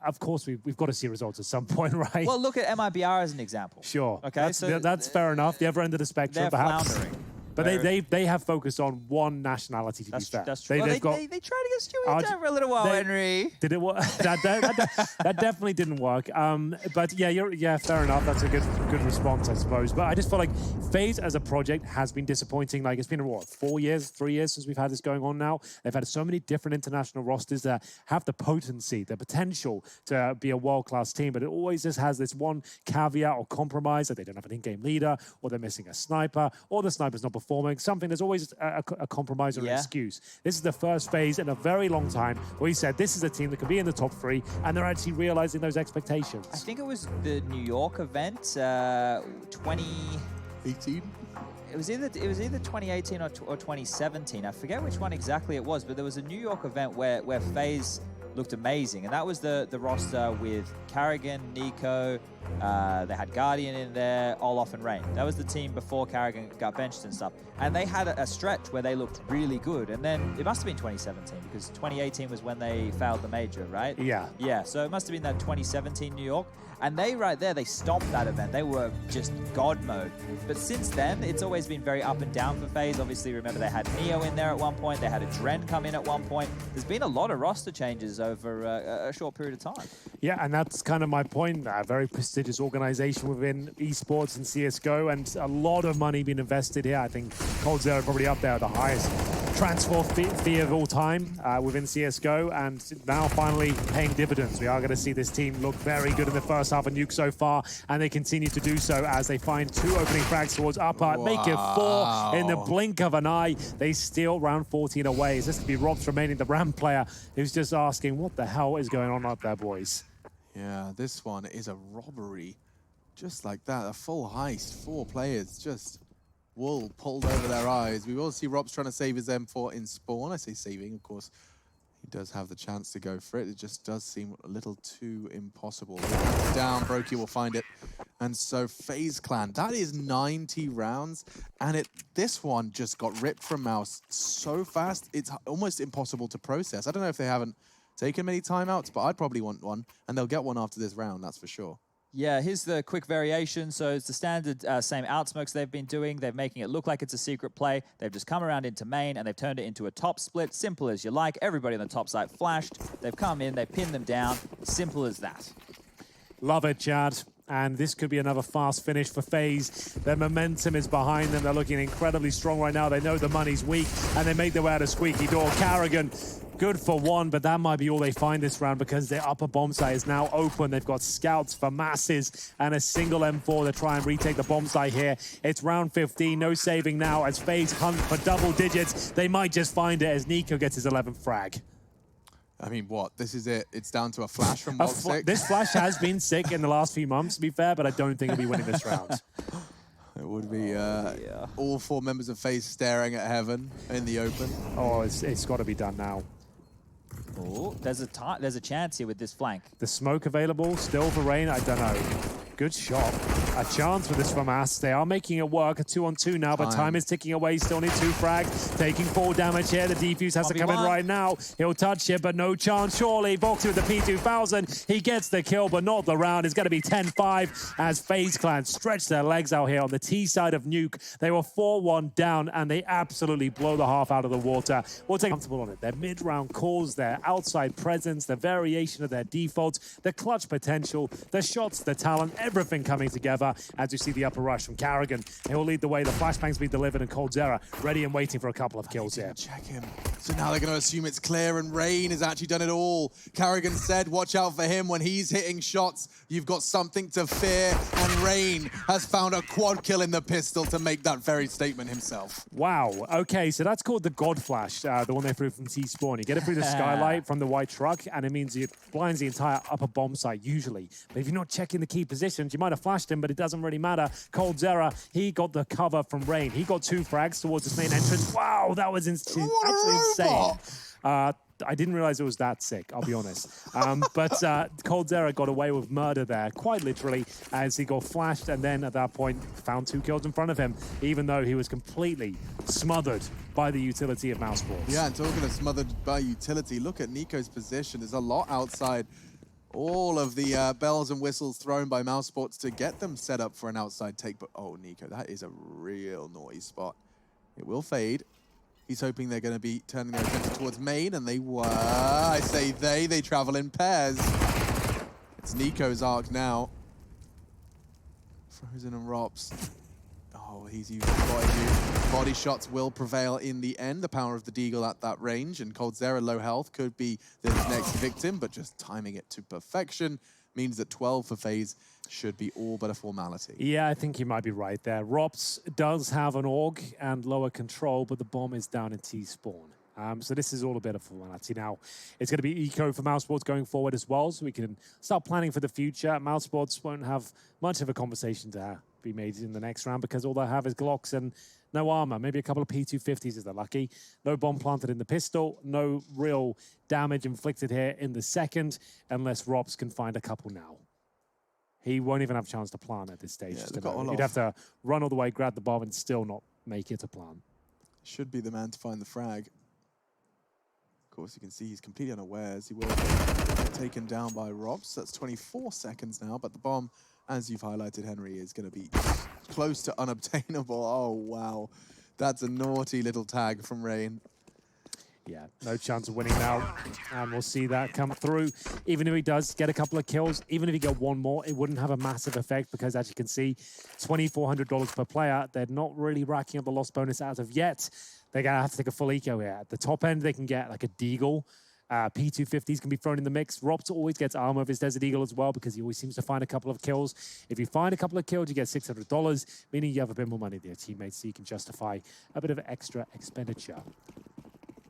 of course we've got to see results at some point, right? Well, look at MIBR as an example. Sure. Okay, that's fair enough. The other end of the spectrum, they're perhaps. floundering. But they have focused on one nationality, to be fair. That's true. They tried against you for a little while, Henry. Did it work? that definitely didn't work. But yeah, fair enough. That's a good response, I suppose. But I just feel like FaZe as a project has been disappointing. Like, it's been, 3 years since we've had this going on now. They've had so many different international rosters that have the potency, the potential to be a world-class team, but it always just has this one caveat or compromise that they don't have an in-game leader, or they're missing a sniper, or the sniper's not performing. Something, there's always a compromise or an excuse. This is the first FaZe in a very long time where he said this is a team that could be in the top 3, and they're actually realizing those expectations. I think it was the New York event, 2018. It was either 2018 or 2017. I forget which one exactly it was, but there was a New York event where FaZe looked amazing, and that was the roster with Carrigan, Nico, they had Guardian in there, Olaf and Rain. That was the team before Carrigan got benched and stuff. And they had a stretch where they looked really good. And then it must have been 2017 because 2018 was when they failed the major, right? Yeah. Yeah, so it must have been that 2017 New York. And they they stomped that event. They were just God mode. But since then, it's always been very up and down for FaZe. Obviously, remember they had Neo in there at one point. They had a Dren come in at one point. There's been a lot of roster changes over a short period of time. Yeah, and that's kind of my point. A very prestigious organization within esports and CSGO, and a lot of money being invested here. I think Coldzera probably up there at the highest transfer fee of all time within CSGO, and now finally paying dividends. We are going to see this team look very good in the first half of Nuke so far, and they continue to do so as they find 2 opening frags towards upper, make it 4 in the blink of an eye. They steal round 14 away. Is this going to be Robs remaining the RAM player who's just asking, what the hell is going on up there, boys? Yeah, this one is a robbery. Just like that, a full heist. 4 players, just wool pulled over their eyes. We will see Robs trying to save his M4 in spawn. I say saving, of course. He does have the chance to go for it. It just does seem a little too impossible. Down, Brokey will find it. And so FaZe Clan, that is 90 rounds. And this one just got ripped from Mouse so fast, it's almost impossible to process. I don't know if they haven't taken many timeouts, but I'd probably want one. And they'll get one after this round, that's for sure. Yeah, here's the quick variation. So it's the standard same outsmokes they've been doing. They're making it look like it's a secret play. They've just come around into main and they've turned it into a top split. Simple as you like. Everybody on the top side flashed. They've come in, they pinned them down. Simple as that. Love it, Chad. And this could be another fast finish for FaZe. Their momentum is behind them. They're looking incredibly strong right now. They know the money's weak, and they make their way out of squeaky door. Carrigan, good for 1, but that might be all they find this round because their upper bomb site is now open. They've got scouts for masses and a single M4 to try and retake the bomb site here. It's round 15, no saving now as FaZe hunt for double digits. They might just find it as Nico gets his 11th frag. I mean, what? This is it. It's down to a flash from Mod6. This flash has been sick in the last few months, to be fair, but I don't think he'll be winning this round. It would be all 4 members of FaZe staring at heaven in the open. Oh, it's got to be done now. Oh, there's a chance here with this flank. The smoke available, still for Rain, I don't know. Good shot. A chance for this from Ass. They are making it work. A 2-on-2 now, but time is ticking away. Still need 2 frags. Taking 4 damage here. The defuse has to come in right now. He'll touch it, but no chance. Surely, Boxy with the P2000. He gets the kill, but not the round. It's going to be 10-5 as FaZe Clan stretch their legs out here on the T side of Nuke. They were 4-1 down, and they absolutely blow the half out of the water. We'll take comfortable on it. Their mid-round calls, their outside presence, the variation of their defaults, the clutch potential, the shots, the talent, everything coming together as you see the upper rush from Carrigan. He'll lead the way. The flashbangs be delivered, and Coldzera ready and waiting for a couple of kills here. Check him. So now they're going to assume it's clear, and Rain has actually done it all. Carrigan said, watch out for him when he's hitting shots. You've got something to fear, and Rain has found a quad kill in the pistol to make that very statement himself. Wow. Okay, so that's called the God Flash, the one they threw from T-Spawn. You get it through the skylight from the white truck, and it means it blinds the entire upper bomb site, usually. But if you're not checking the key positions, you might have flashed him, but it doesn't really matter. Coldzera, he got the cover from Rain. He got 2 frags towards his main entrance. Wow, that was actually insane. I didn't realize it was that sick, I'll be honest. But Coldzera got away with murder there, quite literally, as he got flashed and then at that point found 2 kills in front of him, even though he was completely smothered by the utility of Mousesports. Yeah, and talking of smothered by utility, look at Nico's position. There's a lot outside. All of the bells and whistles thrown by Mousesports to get them set up for an outside take. But, oh, Nico, that is a real naughty spot. It will fade. He's hoping they're going to be turning their attention towards main, and they were. I say they travel in pairs. It's Nico's arc now. Frozen and Rops. Oh, he's using body shots will prevail in the end. The power of the Deagle at that range, and Coldzera low health could be the next victim, but just timing it to perfection means that 12 for FaZe should be all but a formality. Yeah, I think you might be right there. Rops does have an AUG and lower control, but the bomb is down in T-spawn. So this is all a bit of formality. Now, it's going to be eco for Mousesports going forward as well, so we can start planning for the future. Mousesports won't have much of a conversation to be made in the next round because all they have is Glocks and no armor, maybe a couple of P250s if they're lucky. No bomb planted in the pistol, no real damage inflicted here in the second, unless Robs can find a couple now. He won't even have a chance to plant at this stage. Yeah, you'd have to run all the way, grab the bomb, and still not make it a plant. Should be the man to find the frag. Of course, you can see he's completely unawares. He will get taken down by Robs. That's 24 seconds now, but the bomb, as you've highlighted, Henry, is going to be close to unobtainable. Oh, wow. That's a naughty little tag from Rain. Yeah, no chance of winning now, and we'll see that come through. Even if he does get a couple of kills, even if he got one more, it wouldn't have a massive effect because, as you can see, $2,400 per player. They're not really racking up the loss bonus as of yet. They're going to have to take a full eco here. At the top end, they can get like a Deagle. P250s can be thrown in the mix. Rops always gets armor of his Desert Eagle as well because he always seems to find a couple of kills. If you find a couple of kills, you get $600, meaning you have a bit more money than your teammates, so you can justify a bit of extra expenditure.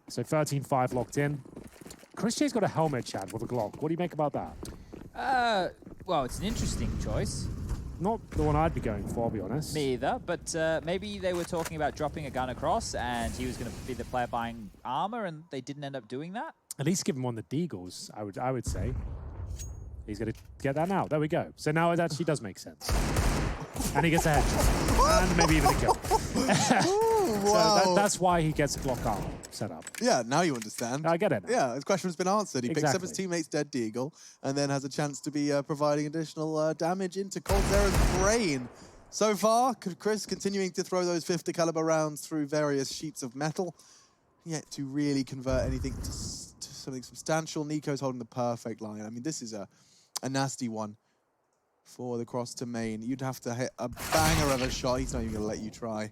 So 13-5 locked in. Chris J's got a helmet, Chad, with a Glock. What do you make about that? Well, it's an interesting choice. Not the one I'd be going for, I'll be honest. Me either, but maybe they were talking about dropping a gun across and he was going to be the player buying armor and they didn't end up doing that. At least give him one of the Deagles, I would say. He's going to get that now. There we go. So now it actually does make sense. And he gets a headshot. And maybe even a kill. Wow. So that's why he gets a Glock armor set up. Yeah, now you understand. I get it now. Yeah, his question has been answered. He picks up his Exactly. teammate's dead Deagle and then has a chance to be providing additional damage into Coldzera's brain. So far, Chris continuing to throw those 50 caliber rounds through various sheets of metal, yet to really convert anything to something substantial. Nico's holding the perfect line. I mean, this is a nasty one for the cross to main. You'd have to hit a banger of a shot. He's not even going to let you try.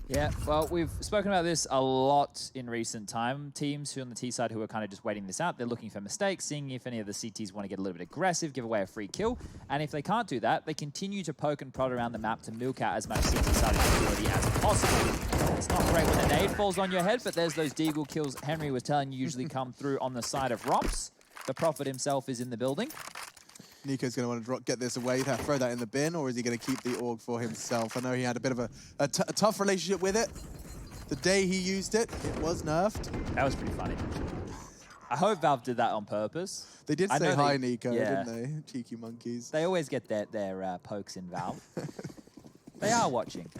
Yeah, well, we've spoken about this a lot in recent time. Teams who on the T side who are kind of just waiting this out, they're looking for mistakes, seeing if any of the CTs want to get a little bit aggressive, give away a free kill. And if they can't do that, they continue to poke and prod around the map to milk out as much CT side ability as possible. It's not great when a nade falls on your head, but there's those Deagle kills Henry was telling you usually come through on the side of Rops. The Prophet himself is in the building. Nico's going to want to get this away, throw that in the bin, or is he going to keep the AUG for himself? I know he had a bit of a tough relationship with it. The day he used it, it was nerfed. That was pretty funny. I hope Valve did that on purpose. They did I say know hi, they- Nico, yeah. didn't they? Cheeky monkeys. They always get their pokes in Valve. They are watching.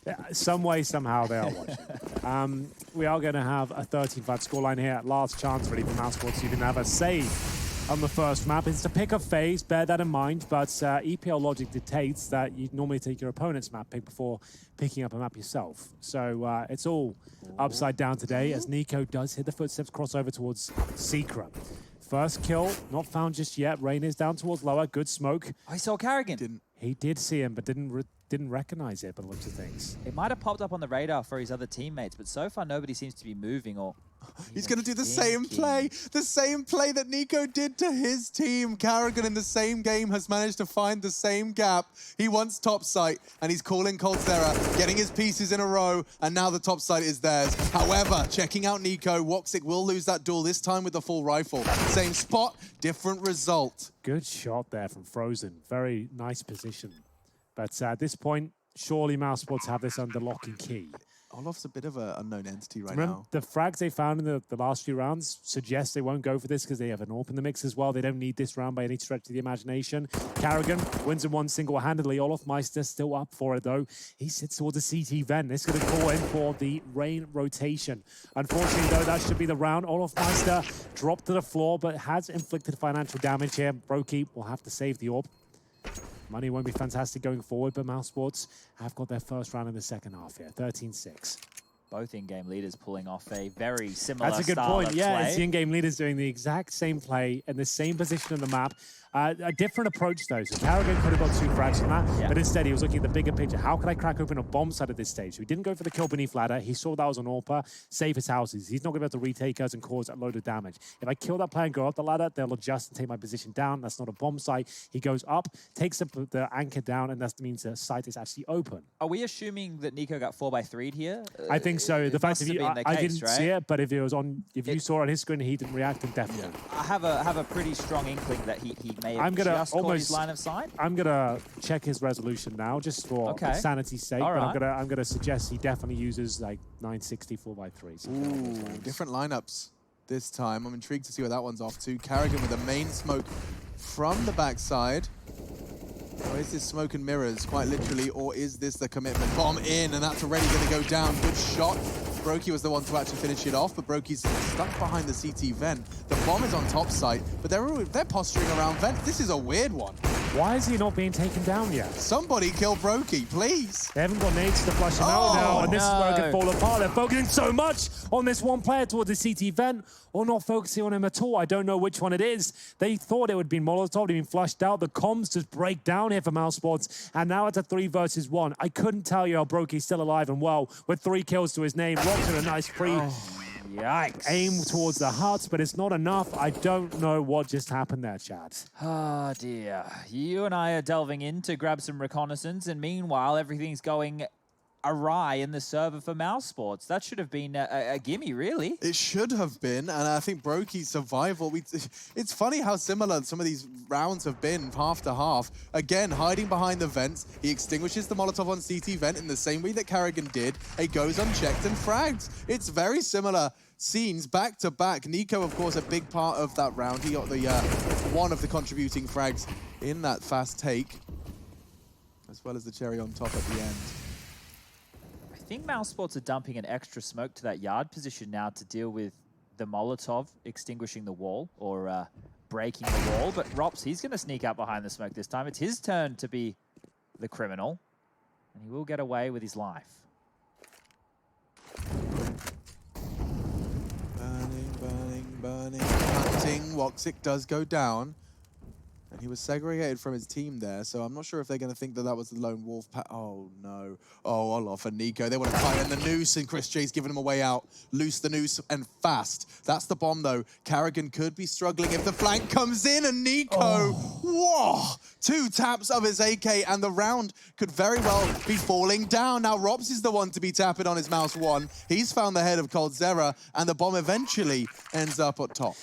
Yeah, some way, somehow, they are watching. We are going to have a 13-5 scoreline here. Last chance really for Mousesports to even have a save on the first map. It's to pick a phase, bear that in mind, but EPL logic dictates that you normally take your opponent's map pick before picking up a map yourself. So it's all upside down today as Nico does hit the footsteps, crossover towards Secret. First kill, not found just yet. Rain is down towards lower, good smoke. I saw Carrigan. He did see him, but didn't recognize it by the looks of things. It might have popped up on the radar for his other teammates, but so far nobody seems to be moving or... He's going to do the same play that Nico did to his team. Carrigan in the same game has managed to find the same gap. He wants top site, and he's calling Coldzera, getting his pieces in a row, and now the top site is theirs. However, checking out Nico, Woxic will lose that duel, this time with the full rifle. Same spot, different result. Good shot there from Frozen. Very nice position. But at this point, surely Mousesports have this under lock and key. Olof's a bit of an unknown entity right Remember, now. the frags they found in the last few rounds suggest they won't go for this because they have an AWP in the mix as well. They don't need this round by any stretch of the imagination. Carrigan wins in one single-handedly. Olaf Meister still up for it, though. He sits towards the CT vent. This is going to call in for the Rain rotation. Unfortunately, though, that should be the round. Olaf Meister dropped to the floor, but has inflicted financial damage here. Brokey will have to save the AWP. Money won't be fantastic going forward, but Mousesports have got their first round in the second half here, 13-6. Both in-game leaders pulling off a very similar That's a good style point. of Yeah, play. it's the in-game leaders doing the exact same play in the same position on the map. A different approach, though. So Carrigan could have got 2 frags from that, but instead he was looking at the bigger picture. How can I crack open a bomb site at this stage? So he didn't go for the kill beneath ladder. He saw that was an AWPer, save his houses. He's not going to be able to retake us and cause a load of damage. If I kill that player and go up the ladder, they'll adjust and take my position down. That's not a bomb site. He goes up, takes the anchor down, and that means the site is actually open. Are we assuming that Nico got 4x3'd here? I think so. The fact must that have been the I case, didn't right? see it, but if it was on, if you saw it on his screen, he didn't react, then definitely. I have a pretty strong inkling that he may have I'm gonna just caught his line of sight. I'm gonna check his resolution now, just for sanity's sake. All but right. I'm gonna suggest he definitely uses like 960 4x3. Ooh, different lineups this time. I'm intrigued to see where that one's off to. Carrigan with a main smoke from the backside. Or is this smoke and mirrors, quite literally, or is this the commitment? Bomb in, and that's already going to go down. Good shot. Brokey was the one to actually finish it off, but Brokey's stuck behind the CT vent. The bomb is on top site, but they're posturing around vent. This is a weird one. Why is he not being taken down yet? Somebody kill Brokey, please. They haven't got nades to flush him out now, and this is where it can fall apart. They're focusing so much on this one player towards the CT vent, or not focusing on him at all. I don't know which one it is. They thought it would be Molotov, they've been flushed out. The comms just break down here for Mousesports, and now it's a 3 versus 1. I couldn't tell you how Brokey's still alive and well, with 3 kills to his name. Rocks with a nice free Yikes. aim towards the huts, but it's not enough. I don't know what just happened there, Chad. Oh dear. You and I are delving in to grab some reconnaissance, and meanwhile, everything's going awry in the server for Mousesports. That should have been a gimme, really. It should have been, and I think Brokey's survival, it's funny how similar some of these rounds have been, half to half. Again, hiding behind the vents, he extinguishes the Molotov on CT vent in the same way that Karrigan did. It goes unchecked and frags. It's very similar scenes back to back. Nico, of course, a big part of that round. He got the one of the contributing frags in that fast take, as well as the cherry on top at the end. I think Mousesports are dumping an extra smoke to that yard position now to deal with the Molotov extinguishing the wall or breaking the wall. But Rops, he's going to sneak out behind the smoke this time. It's his turn to be the criminal, and he will get away with his life. Burning, burning, burning. Hunting. Woxic does go down. And he was segregated from his team there, so I'm not sure if they're going to think that that was the lone wolf. Oh, no. Oh, Olaf and Nico. They want to tie in the noose, and Chris J's giving him a way out. Loose the noose, and fast. That's the bomb, though. Karrigan could be struggling if the flank comes in, and Nico, whoa! 2 taps of his AK, and the round could very well be falling down. Now, Robs is the one to be tapping on his Mouse 1. He's found the head of Coldzera, and the bomb eventually ends up at top.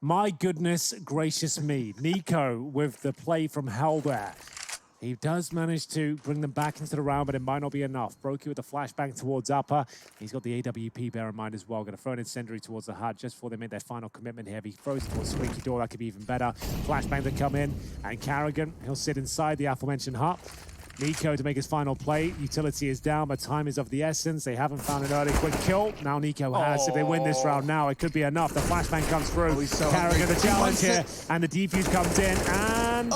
My goodness gracious me. Nico with the play from hell there. He does manage to bring them back into the round, but it might not be enough. Brokey with the flashbang towards upper. He's got the AWP, bear in mind as well. Going to throw an incendiary towards the hut just before they made their final commitment here. If he throws it towards Squeaky Door, that could be even better. Flashbang to come in, and Karrigan, he'll sit inside the aforementioned hut. Nico to make his final play. Utility is down, but time is of the essence. They haven't found an early quick kill. Now Nico has. If they win this round now, it could be enough. The flashbang comes through. Karrigan the challenge here, and the defuse comes in, and...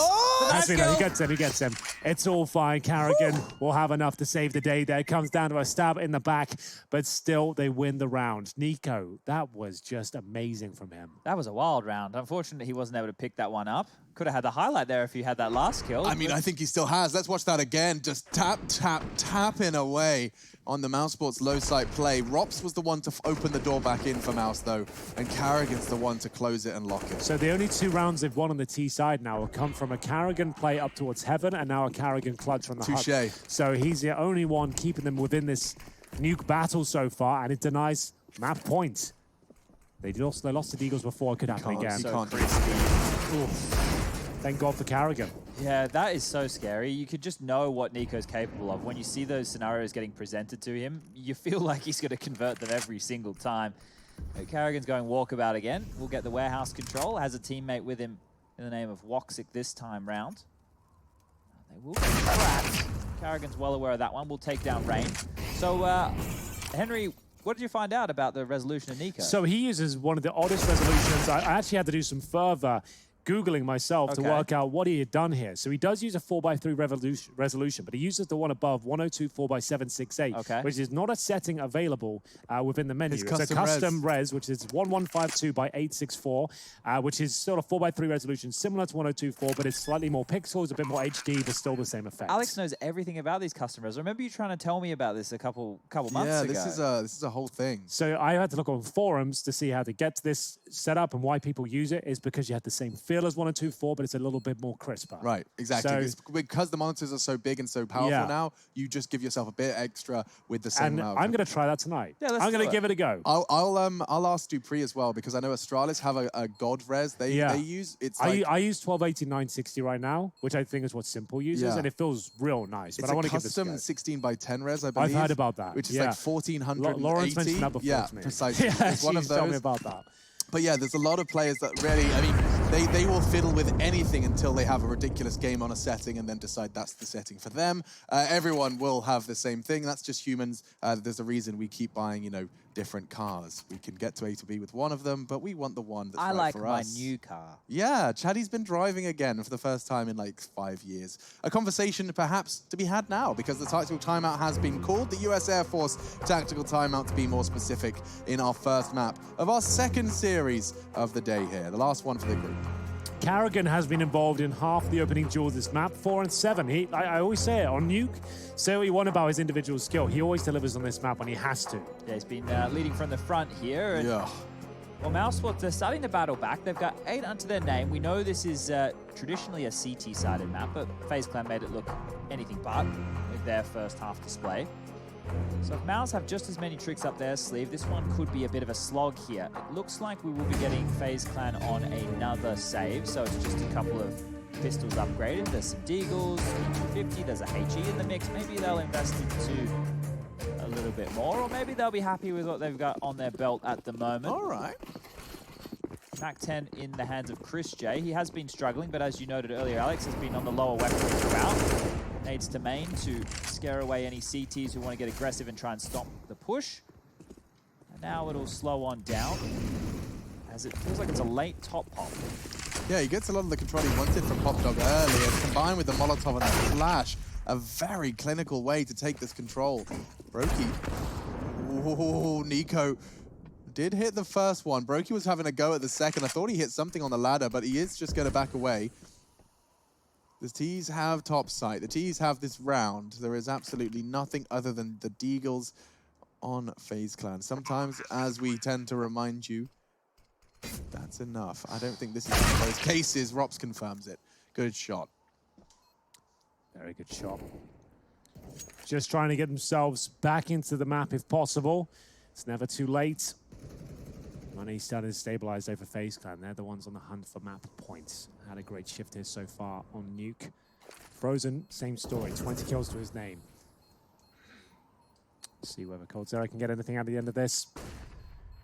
Actually, no, he gets him. It's all fine. Karrigan will have enough to save the day there. It comes down to a stab in the back, but still they win the round. Nico, that was just amazing from him. That was a wild round. Unfortunately, he wasn't able to pick that one up. Could have had the highlight there if he had that last kill. I mean, I think he still has. Let's watch that again. Just tap, tap, tapping away on the Mousesports low site play. Rops was the one to open the door back in for Mouse, though, and Karrigan's the one to close it and lock it. So the only 2 rounds they've won on the T side now will come from a Karrigan play up towards heaven, and now a Karrigan clutch from the hut. So he's the only one keeping them within this Nuke battle so far, and it denies map points. They lost the Eagles before. It could happen again. Thank God for Karrigan. Yeah, that is so scary. You could just know what Nico's capable of. When you see those scenarios getting presented to him, you feel like he's going to convert them every single time. Karrigan's going walkabout again. We'll get the warehouse control. Has a teammate with him in the name of Woxic this time round. They will get trapped. Karrigan's well aware of that one. We'll take down Rain. So, Henry, what did you find out about the resolution of Nico? So he uses one of the oddest resolutions. I actually had to do some further Googling myself to work out what he had done here. So he does use a 4x3 resolution, but he uses the one above 1024 by 768, which is not a setting available within the menu. It's a custom res, which is 1152 by 864, which is sort of 4x3 resolution, similar to 1024, but it's slightly more pixels, a bit more HD, but still the same effect. Alex knows everything about these customers. I remember you trying to tell me about this a couple months ago. Yeah, this is a whole thing. So I had to look on forums to see how to get this set up, and why people use it is because you have the same feel as 1024, but it's a little bit more crisper. Right, exactly. So, because the monitors are so big and so powerful now, you just give yourself a bit extra with the same amount. I'm going to try that tonight. Yeah, I'm going to give it a go. I'll ask Dupree as well, because I know Astralis have a God res they use. It's like, I use 1280 960 right now, which I think is what Simple uses, and it feels real nice. But I want to give this a go. 16 by 10 res, I believe. I've heard about that. Which is like 1480. Lawrence mentioned that before to me. Precisely. It's one of those. Tell me about that. But yeah, there's a lot of players that really, I mean, they will fiddle with anything until they have a ridiculous game on a setting and then decide that's the setting for them. Everyone will have the same thing. That's just humans. There's a reason we keep buying, different cars. We can get to A to B with one of them, but we want the one that's I right like for my us. new car. Yeah, Chaddy's been driving again for the first time in like 5 years. A conversation perhaps to be had now because the tactical timeout has been called. The US Air Force tactical timeout, to be more specific, in our first map of our second series of the day here. The last one for the group. Carrigan has been involved in half the opening duels this map, 4 and 7. I always say it on Nuke. Say what you want about his individual skill. He always delivers on this map when he has to. Yeah, he's been leading from the front here. And, Yeah. well, Mousesports, they're starting to battle back. They've got 8 onto their name. We know this is traditionally a CT-sided map, but FaZe Clan made it look anything but with their first half display. So if Mouse have just as many tricks up their sleeve, this one could be a bit of a slog here. It looks like we will be getting FaZe Clan on another save, so it's just a couple of pistols upgraded. There's some Deagles, P250, there's a HE in the mix. Maybe they'll invest into a little bit more, or maybe they'll be happy with what they've got on their belt at the moment. All right. MAC-10 in the hands of Chris J. He has been struggling, but as you noted earlier, Alex has been on the lower weapons throughout. Needs to main to scare away any CTs who want to get aggressive and try and stop the push. And now it'll slow on down, as it feels like it's a late top pop. Yeah, he gets a lot of the control he wanted from Pop Dog earlier, combined with the Molotov and the flash. A very clinical way to take this control. Brokey. Oh, Nico did hit the first one. Brokey was having a go at the second. I thought he hit something on the ladder, but he is just going to back away. The T's have top sight. The T's have this round. There is absolutely nothing other than the Deagles on FaZe Clan. Sometimes, as we tend to remind you, that's enough. I don't think this is one of those cases. Rops confirms it. Good shot. Very good shot. Just trying to get themselves back into the map if possible. It's never too late. Money started to stabilize over FaZe Clan. They're the ones on the hunt for map points. Had a great shift here so far on Nuke. Frozen, same story. 20 kills to his name. See whether Coldzera can get anything out of the end of this.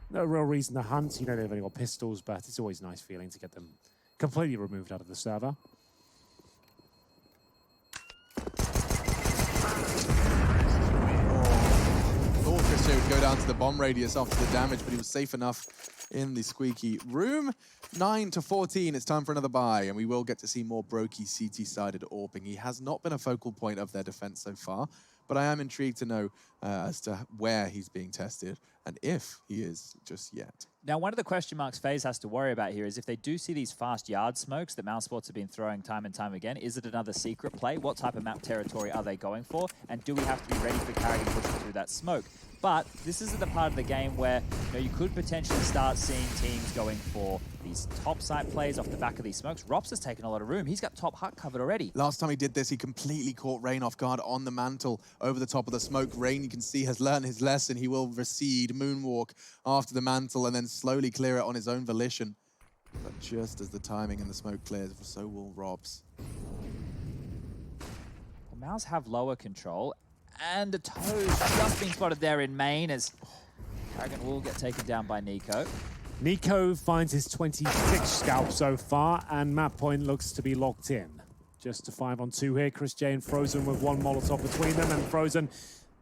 No real reason to hunt. You know they've only got pistols, but it's always a nice feeling to get them completely removed out of the server. Christian would go down to the bomb radius after the damage, but he was safe enough in the squeaky room. 9-14, it's time for another buy, and we will get to see more Brokey CT-sided AWPing. He has not been a focal point of their defense so far, but I am intrigued to know as to where he's being tested and if he is just yet. Now, one of the question marks FaZe has to worry about here is if they do see these fast yard smokes that Mousesports have been throwing time and time again, is it another secret play? What type of map territory are they going for? And do we have to be ready for Carrigan pushing through that smoke? But this is the part of the game where you could potentially start seeing teams going for these top site plays off the back of these smokes. Rops has taken a lot of room. He's got top hut covered already. Last time he did this, he completely caught Rain off guard on the mantle over the top of the smoke. Rain, you can see, has learned his lesson. He will recede, moonwalk after the mantle, and then slowly clear it on his own volition. But just as the timing and the smoke clears, so will Robs. Well, Mouse have lower control, and the toes just been spotted there in main as Carrigan will get taken down by Nico. Nico finds his 26th scalp so far, and map point looks to be locked in. Just a 5-on-2 here. Chris J and Frozen with one Molotov between them, and Frozen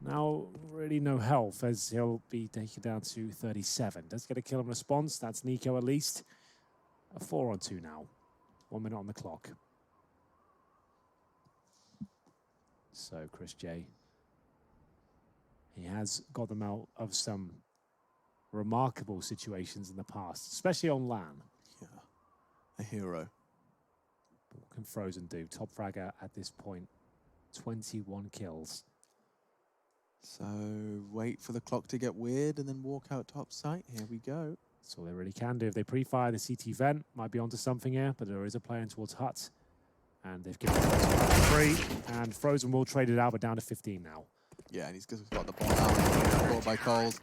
now really no health as he'll be taken down to 37. Does get a kill in response. That's Nico at least. A 4-on-2 now. 1 minute on the clock. So Chris J, he has got them out of some remarkable situations in the past, especially on LAN. Yeah, a hero. What can Frozen do? Top fragger at this point, 21 kills. So wait for the clock to get weird and then walk out top site. Here we go. That's all they really can do. If they pre-fire the CT vent, might be onto something here, but there is a player in towards Hut. And they've given it 3, and Frozen will trade it out, but down to 15 now. Yeah, and he's just got the bomb out, caught by Cold.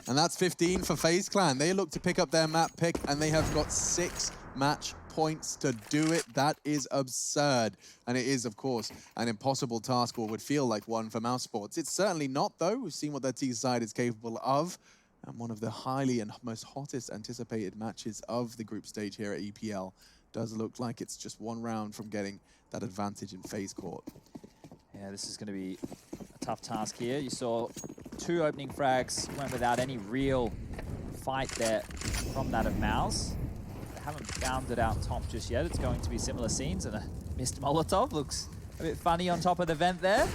And that's 15 for FaZe Clan. They look to pick up their map pick, and they have got 6 match points to do it. That is absurd. And it is, of course, an impossible task, or would feel like one for Mousesports. It's certainly not, though. We've seen what their T side is capable of. And one of the highly and most hottest anticipated matches of the group stage here at EPL does look like it's just one round from getting that advantage in FaZe court. Yeah, this is going to be a tough task here. You saw 2 opening frags went without any real fight there from that of Mouse. They haven't found it out top just yet. It's going to be similar scenes, and a missed Molotov looks a bit funny on top of the vent there.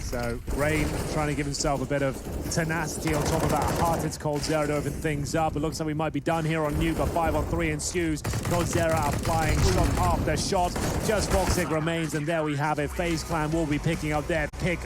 So Rain trying to give himself a bit of tenacity on top of that hearted coldzera to open things up. It looks like we might be done here on Nuke. A 5-on-3 ensues. coldzera applying shot after shot. Just Voxic remains, and there we have it. FaZe Clan will be picking up their pick